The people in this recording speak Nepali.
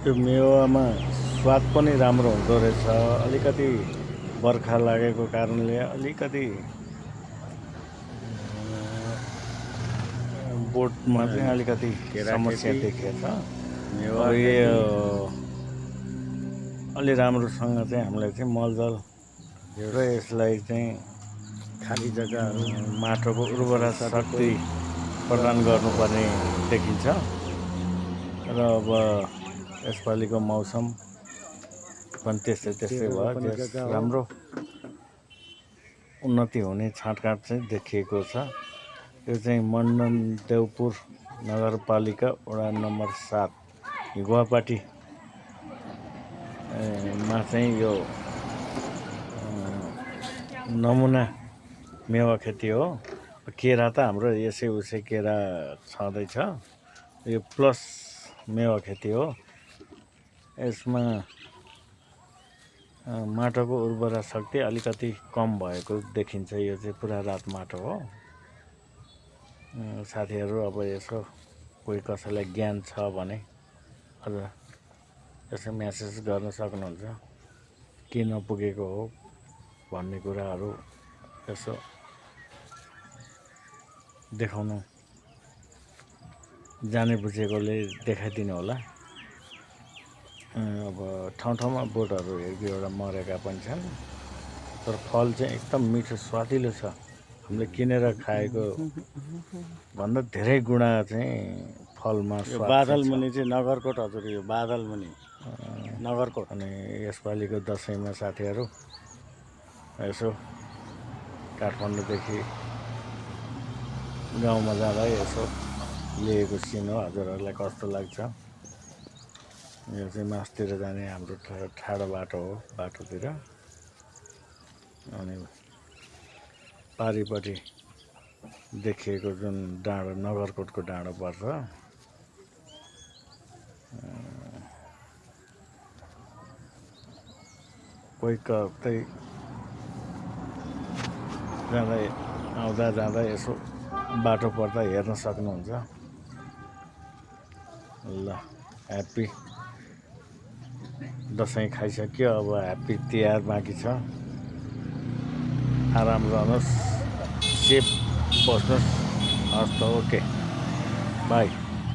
त्यो मेवामा स्वाद पनि राम्रो हुँदो रहेछ। अलिकति बर्खा लागेको कारणले अलिकति बोटमा चाहिँ अलिकति समस्या देखिएछ। अब यो अलि राम्रोसँग चाहिँ हामीलाई चाहिँ मलजल र यसलाई चाहिँ खाली जग्गाहरू माटोको उर्वरा शक्ति प्रदान गर्नुपर्ने देखिन्छ। र अब यसपालिको मौसम पनि त्यस्तै भयो। राम्रो उन्नति हुने छाँटकाँट चाहिँ देखिएको छ। यो चाहिँ मण्डन देवपुर नगरपालिका वडा नम्बर 7 गुवाहाटी मा चाहिँ यो नमुना मेवा खेती हो। केरा त हाम्रो यसै उसै केरा छँदैछ। यो प्लस मेवा खेती हो। यसमा माटोको उर्वरा शक्ति अलिकति कम भएको देखिन्छ। यो चाहिँ पुरा रात माटो हो। साथीहरू अब यसो कोही कसैलाई ज्ञान छ भने अझ यसो म्यासेज गर्न सक्नुहुन्छ। किन नपुगेको हो भन्ने कुराहरू यसो देखाउनु जाने बुझेकोले देखाइदिनु होला। अब ठाउँ-ठाउँमा बोटहरू एक दुईवटा मरेका पनि छन्, तर फल चाहिँ एकदम मिठो स्वादिलो छ। हामीले किनेर खाएको भन्दा धेरै गुणा चाहिँ फलमा स्वाद बादलमुनि चाहिँ नगरकोट हजुर, यो बादलमुनि नगरकोट। अनि यसपालिको दसैँमा साथीहरू यसो काठमाडौँदेखि गाउँमा जाँदा यसो लिएको सिन हो। हजुरहरूलाई कस्तो लाग्छ? यो चाहिँ मासतिर जाने हाम्रो ठाडो बाटो हो, बाटोतिर। अनि पारिपट्टि देखिएको जुन डाँडो नगरकोटको डाँडो पर्छ, कोही कतै आउँदा जाँदा यसो बाटो पर्दा हेर्न सक्नुहुन्छ। ल, ह्याप्पी दसैँ खाइसक्यो। अब ह्याप्पी तिहार बाँकी छ। आराम रहनुहोस्, सेफ बस्नुहोस्। हस् त, ओके, बाई।